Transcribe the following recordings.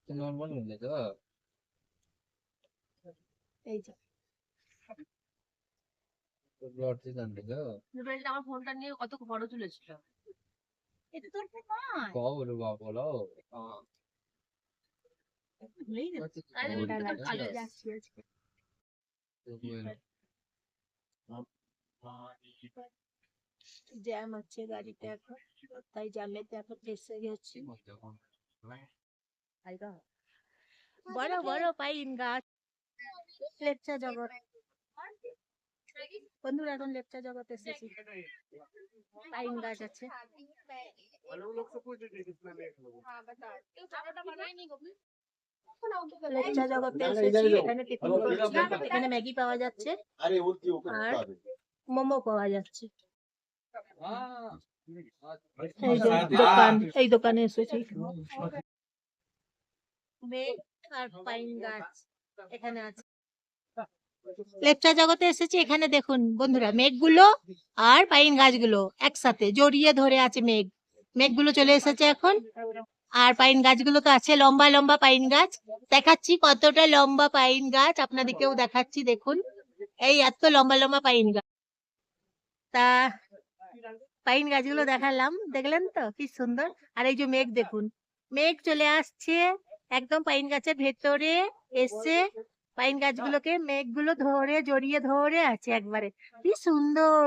Normal হলে তো এই যে লড়তে জানলে তো আমার ফোনটা নিয়ে কত ফটো তুলেছিল। এটা তোর ফোন নয়। বলো বাবা বলো ভুলেই গেছি। আরে ওটা লাগছে, যাচ্ছি আজকে। জ্যাম আছে গাড়িতে এখন, তাই জ্যামেতে এখন ফেসে গেছি। বড় বড় পাইন গাছ, লেপচা জগৎ। বন্ধুরা এখন লেপচা জগৎ এসেছি, পাইন গাছ আছে। লেপচা জগতে এসেছি, এখানে টিফিন করছি। এখানে ম্যাগি পাওয়া যাচ্ছে আর মোমো পাওয়া যাচ্ছে। এই যে দোকান, এই দোকানে এসেছি। মেঘ আর পাইন গাছ এখানে আছে। লেপচা জগতে এসেছি, এখানে দেখুন বন্ধুরা, মেঘগুলো আর পাইন গাছগুলো একসাথে জড়িয়ে ধরে আছে। মেঘগুলো চলে এসেছে এখন, আর পাইন গাছগুলো তো আছে, লম্বা লম্বা পাইন গাছ। দেখাচ্ছি কতটা লম্বা পাইন গাছ, আপনাদেরকেও দেখাচ্ছি। দেখুন এই এত লম্বা লম্বা পাইন গাছ। তা পাইন গাছগুলো দেখালাম, দেখলেন তো কি সুন্দর। আর এই যে মেঘ দেখুন, মেঘ চলে আসছে একদম পাইন গাছের ভেতরে এসে পাইন গাছগুলোকে মেঘগুলো ধরে জড়িয়ে ধরে আছে একবারে। কি সুন্দর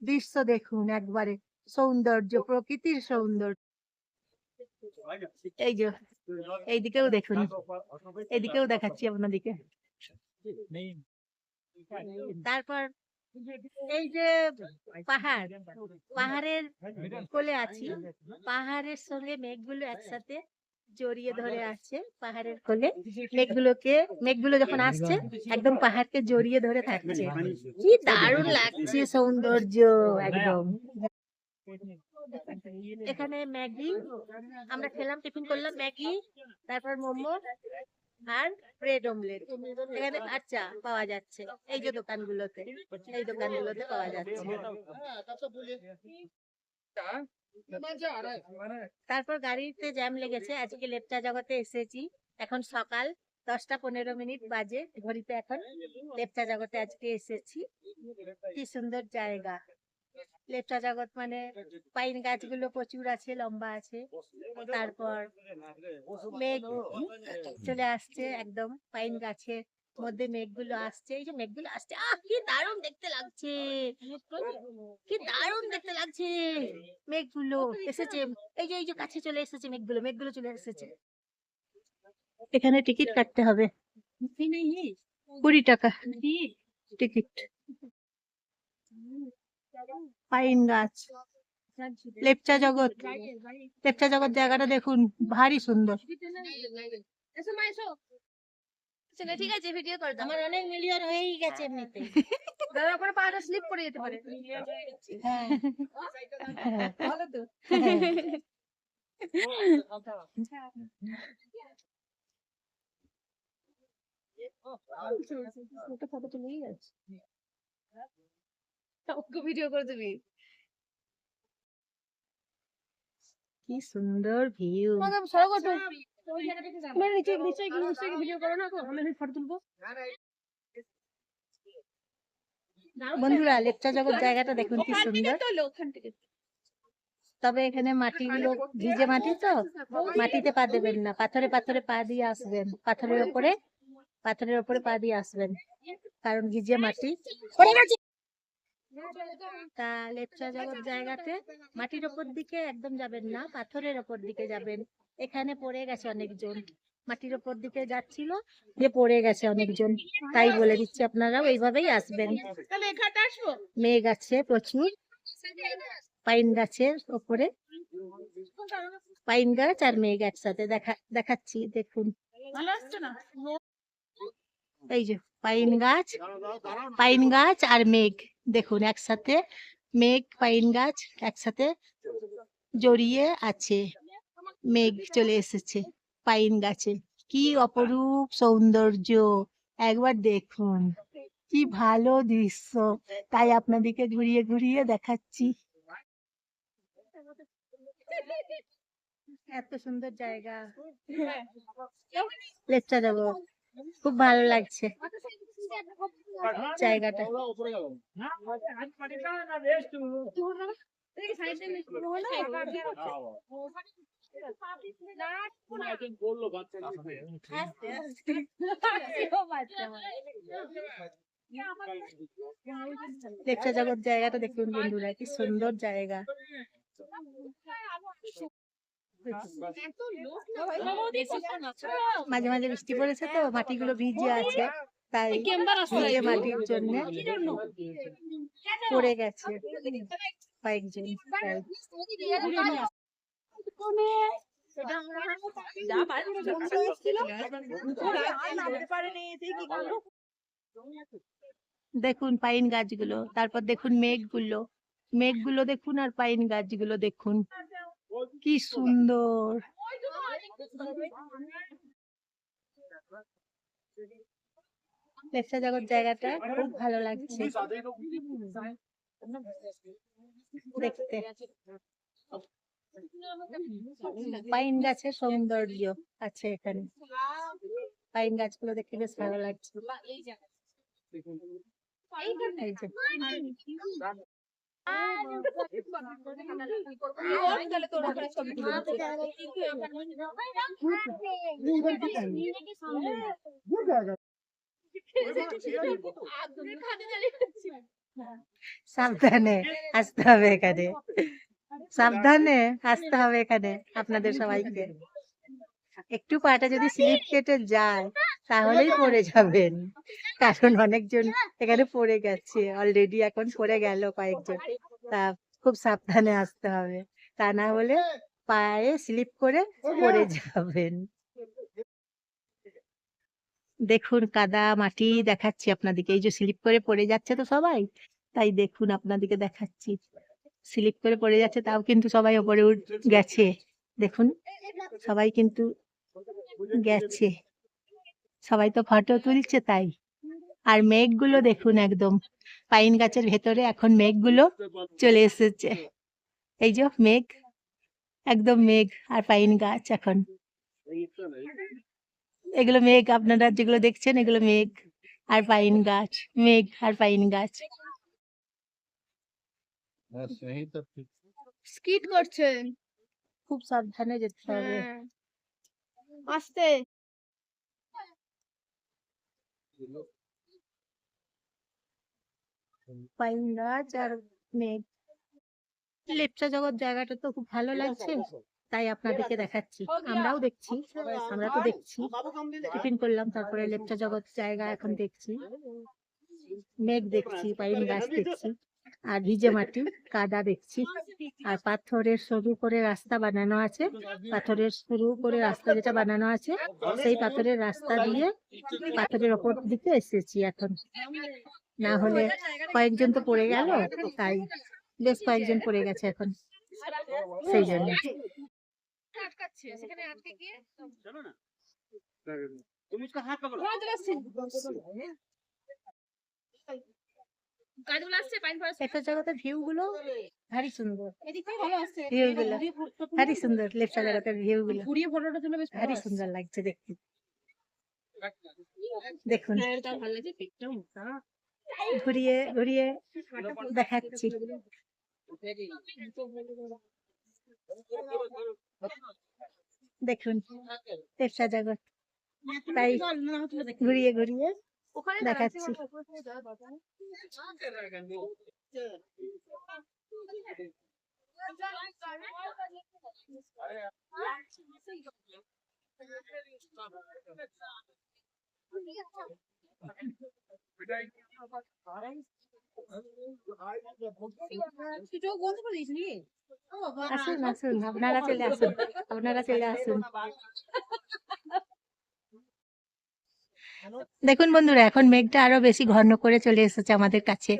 দৃশ্য দেখুন, একবারে সৌন্দর্য, প্রকৃতির সৌন্দর্য। এই যে এইদিকেও দেখুন, এইদিকেও দেখাচ্ছি আপনাদেরকে। তারপর এই যে পাহাড়, পাহাড়ের কোলে আছি, পাহাড়ের সঙ্গে মেঘগুলো একসাথে জড়িয়ে ধরে আছে। পাহাড়ের কোলে মেঘগুলো যখন আসছে একদম পাহাড়কে জড়িয়ে ধরে থাকছে। কি দারুণ লাগছে সৌন্দর্য একদম। এখানে ম্যাগি আমরা খেলাম, টিফিন করলাম ম্যাগি, তারপর মোমো আর ব্রেড অমলেট। এখানে আচ্ছা পাওয়া যাচ্ছে এই যে দোকানগুলোতে, এই দোকানগুলোতে পাওয়া যাচ্ছে। তারপর গাড়িতে জ্যাম লেগেছে, আজকে লেপচা জগতে এসেছি। এখন সকাল 10টা 15 মিনিট বাজে ঘড়িতে। এখন লেপচা জগতে আজকে এসেছি। কি সুন্দর জায়গা। লেপচা জগৎ মানে পাইন গাছগুলো প্রচুর আছে, লম্বা আছে। তারপর মেঘ চলে আসছে একদম পাইন গাছের মধ্যে, মেঘগুলো আসছে। এই যে মেঘগুলো আসছে, কি দারুণ দেখতে লাগছে, কি দারুণ দেখতে লাগছে। মেঘগুলো এসেছে, এই যে কাছে চলে এসেছে মেঘগুলো চলে এসেছে। এখানে টিকিট কাটতে হবে 20 টাকা টিকিট। পাইন গাছ, লেপচা জগৎ, লেপচা জগৎ জায়গাটা দেখুন, ভারী সুন্দর। ঠিক আছে, ভিডিও করে দাও। আমার অনেক মিলিয়ন হয়েই গেছে এমনিতে। দাদা করে পাটা স্লিপ করে যেতে পারে। হ্যাঁ ভালো তো। ওটা ফটো তুলেই আছে, ওকে ভিডিও করে দিবি। কি সুন্দর ভিউ। বন্ধুরা লেপচা জগৎ জায়গাটা দেখুন কি সুন্দর। তবে এখানে মাটিগুলো ভিজে মাটি তো, মাটিতে পা দেবেন না, পাথরে পাথরে পা দিয়ে আসবেন, পাথরের উপরে পা দিয়ে আসবেন, কারণ ভিজে মাটি। তা লেপচা জগৎ জায়গাতে মাটির ওপর দিকে একদম যাবেন না, পাথরের ওপর দিকে যাবেন। এখানে পড়ে গেছে অনেকজন, মাটির ওপর দিকে যাচ্ছিল যে পড়ে গেছে অনেকজন, তাই বলে দিচ্ছি আপনারাও এইভাবেই আসবেন। মেঘ আছে প্রচুর, পাইন গাছের ওপরে পাইন গাছ আর মেঘ একসাথে দেখাচ্ছি দেখুন। এই যে পাইন গাছ আর মেঘ দেখুন একসাথে, মেঘ পাইন গাছ একসাথে জড়িয়ে আছে। মেঘ চলে এসেছে পাইন গাছে, কি অপরূপ সৌন্দর্য, একবার দেখুন কি ভালো দৃশ্য, তাই আপনাদেরকে ঘুরিয়ে ঘুরিয়ে দেখাচ্ছি। এত সুন্দর জায়গা, লেপচা জগৎ, খুব ভালো লাগছে জায়গাটা। লেপচা জগৎ জায়গাটা দেখুন বন্ধুরা, কি সুন্দর জায়গা। মাঝে মাঝে বৃষ্টি পড়েছে তো মাটিগুলো ভিজে আছে, তাই ভিজে মাটির জন্য পড়ে গেছে কয়েকজন। দেখুন পাইন গাছগুলো, তারপর দেখুন মেঘগুলো, মেঘগুলো দেখুন আর পাইন গাছগুলো দেখুন, কি সুন্দর। লেপচা জগৎ জায়গাটা খুব ভালো লাগছে দেখতে। পাইন গাছের সৌন্দর্য আছে এখানে, পাইন গাছগুলো দেখতে বেশ ভালো লাগছে। এই যে সাবধানে আসতে হবে এখানে, সাবধানে আসতে হবে এখানে আপনাদের সবাইকে। একটু পাটা যদি স্লিপ কেটে যায় তাহলেই পড়ে যাবেন, কারণ অনেকজন এখানে পড়ে গেছে অলরেডি, এখন পড়ে গেল কয়েকজন। তা খুব সাবধানে আসতে হবে, তা না হলে পায়ে স্লিপ করে পড়ে যাবেন। দেখুন কাদা মাটি দেখাচ্ছি আপনাদেরকে, এই যে স্লিপ করে পড়ে যাচ্ছে তো সবাই, তাই দেখুন আপনাদেরকে দেখাচ্ছি, স্লিপ করে পড়ে যাচ্ছে তাও কিন্তু সবাই ওপরে গেছে। দেখুন সবাই কিন্তু গেছে, সবাই তো ফটো তুলছে তাই। আর মেঘগুলো দেখুন, একদম পাইন গাছের ভেতরে এখন মেঘগুলো চলে এসেছে, এই যে মেঘ, একদম মেঘ আর পাইন গাছ। এখন এগুলো মেঘ, আপনারা যেগুলো দেখছেন এগুলো মেঘ আর পাইন গাছ, মেঘ আর পাইন গাছ। স্কিট করছেন, খুব সাবধানে যেতে হবে। আস্তে। পাইন গাছ আর মেঘ। লেপচা জগৎ জায়গাটা তো খুব ভালো লাগছে, তাই আপনাদেরকে দেখাচ্ছি। আমরাও দেখছি, আমরা তো দেখছি, টিফিন করলাম, তারপরে লেপচা জগৎ জায়গা এখন দেখছি, মেঘ দেখছি, পাইন গাছ দেখছি, আর ভিজে মাটি কাদা দেখছি, আর পাথরের সরু করে রাস্তা বানানো আছে, পাথরের সরু করে রাস্তা যেটা বানানো আছে সেই পাথরের রাস্তা দিয়ে পাথরের ওপর দিকে এসেছি এখন, না হলে কয়েকজন তো পড়ে গেল, তাই বেশ কয়েকজন পড়ে গেছে এখন, সেই জন্য। লেপচা জগতের ভিউ গুলো ভারী সুন্দর, ভিউ গুলো ভারী সুন্দর, লেপচা জগতের ভিউ গুলো ভারী সুন্দর লাগছে দেখতে। দেখুন ঘুরিয়ে ঘুরিয়ে দেখাচ্ছি। দেখুন লেপচা জগৎ, তাই ঘুরিয়ে ঘুরিয়ে দেখাচ্ছি। আসুন আসুন, আপনারা চলে আসুন, আপনারা চলে আসুন। দেখুন বন্ধুরা, এখন মেঘটা আরো বেশি ঘন করে চলে এসেছে আমাদের কাছে,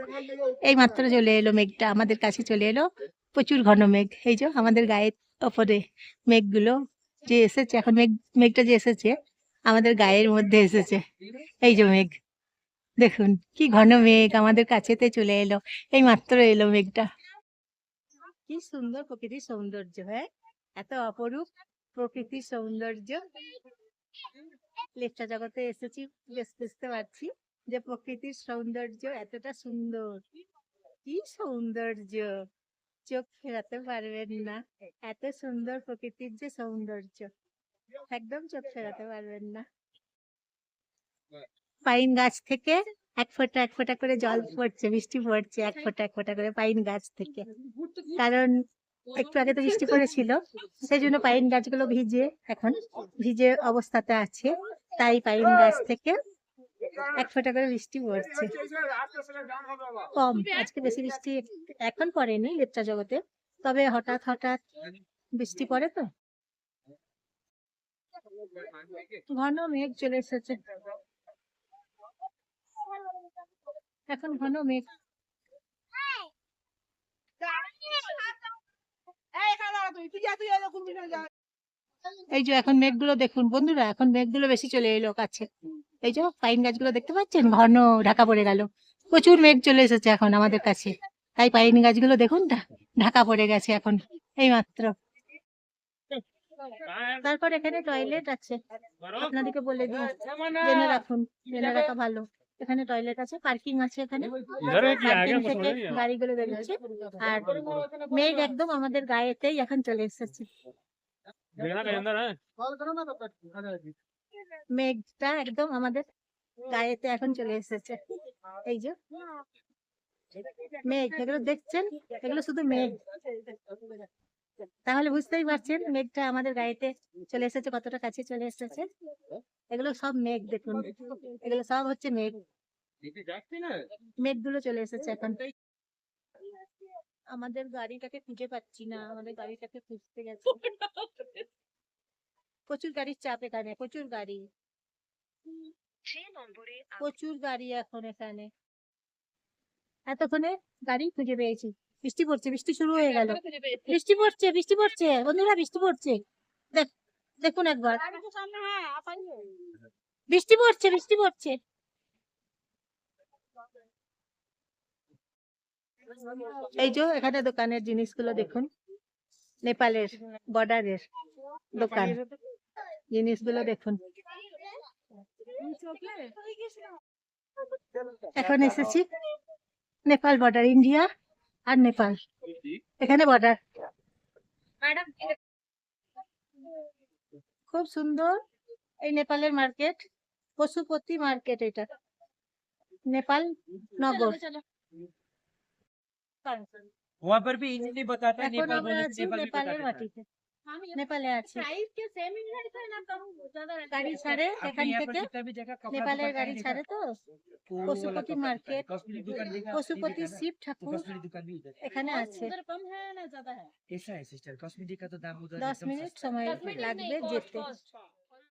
এই মাত্র চলে এলো মেঘটা আমাদের কাছে চলে এলো, প্রচুর ঘন মেঘ। এই যে আমাদের গায়ের ওপরে মেঘগুলো যে এসেছে, এখন মেঘটা যে এসেছে আমাদের গায়ের মধ্যে এসেছে, এই যে মেঘ দেখুন কি ঘন মেঘ আমাদের কাছেতে চলে এলো, এই মাত্র এলো মেঘটা। কি সুন্দর প্রকৃতির সৌন্দর্য, হ্যাঁ এত অপরূপ প্রকৃতির সৌন্দর্য। লেপচা জগতে এসেছি, বেশ বুঝতে পারছি যে প্রকৃতির সৌন্দর্য এতটা সুন্দর। কি সৌন্দর্য, চোখ ফেরাতে পারবেন না। এত সুন্দর প্রকৃতির যে সৌন্দর্য, একদম চোখ ফেরাতে পারবেন না। পাইন গাছ থেকে এক ফোঁটা করে জল পড়ছে, বৃষ্টি পড়ছে এক ফোঁটা করে পাইন গাছ থেকে। কারণ একটু আগে তো বৃষ্টি পড়েছিল, সেই জন্য পাইন গাছগুলো ভিজে অবস্থাতে আছে, তাই পাইন গাছ থেকে এক ফোঁটা করে বৃষ্টি পড়ছে। কম, আজকে বেশি বৃষ্টি এখন পড়েনি লেপচা জগতে, তবে হঠাৎ বৃষ্টি পড়ে তো। ঘন মেঘ চলে এসেছে, এখন ঘন মেঘ। এই যে এখন মেঘগুলো দেখুন বন্ধুরা, এখন মেঘগুলো বেশি চলে এলো কাছে। এই যে পাইন গাছগুলো দেখতে পাচ্ছেন, ঘন ঢাকা পড়ে গেল। প্রচুর মেঘ চলে এসেছে এখন আমাদের কাছে, তাই পাইন গাছগুলো দেখুন ঢাকা পড়ে গেছে এখন এই মাত্র। তারপর এখানে টয়লেট আছে, আপনাদেরকে বলে দিই, জেনে রাখা ভালো। এখানে টয়লেট আছে, পার্কিং আছে এখানে, পার্কিং থেকে গাড়িগুলো বেরোচ্ছে। আর মেঘ একদম আমাদের গায়েতেই এখন চলে এসেছে। মেঘটা একদম আমাদের গায়েতে এখন চলে এসেছে। এই যে মেঘ, এগুলো দেখছেন, এগুলো শুধু মেঘ। তাহলে বুঝতেই পারছেন মেঘটা আমাদের গায়েতে চলে এসেছে, কতটা কাছে চলে এসেছে। এগুলো সব মেঘ, দেখুন এগুলো সব হচ্ছে মেঘ। মেঘগুলো চলে এসেছে এখন। আমাদের গাড়িটাকে খুঁজে পাচ্ছি না, আমাদের গাড়িটাকে খুঁজতে গেছে। প্রচুর গাড়ির চাপ এখানে, প্রচুর গাড়ি এখন এখানে। এতক্ষণে গাড়ি খুঁজে পেয়েছি। বৃষ্টি পড়ছে, বৃষ্টি শুরু হয়ে গেল। বৃষ্টি পড়ছে বন্ধুরা, বৃষ্টি পড়ছে। দেখুন একবার, বৃষ্টি পড়ছে। এই যে এখানে দোকানের জিনিসগুলো দেখুন, নেপালের বর্ডারের দোকান, জিনিসগুলো দেখুন। এখন এসেছি নেপাল বর্ডার, ইন্ডিয়া আর নেপাল, এখানে বর্ডার। খুব সুন্দর এই নেপালের মার্কেট, পশুপতি মার্কেট, এটা নেপাল নগর। वहाँ पर भी इजीली बताता है এখন नेपाल আমরা बोलने আছি से नेपाल भी बता নেপালের देता है। মাটিতে, নেপালে আছি। গাড়ি ছাড়ে এখান आपने यहाँ पर থেকে, जितना भी जगह कपड़ा নেপালের दुकान গাড়ি नहीं ছাড়ে देखा, তো। वो वाला পশুপতি कपड़ा মার্কেট, कॉस्मेटिक दुकान देखा, পশুপতি नहीं देखा শিব ना? तो ঠাকুর कॉस्मेटिक दुकान भी इधर এখানে আছে। ऐसा है सिस्टर, कॉस्मेटिक का तो दाम उधर 10 एकदम মিনিট सस्ता है। সময় লাগবে যেতে।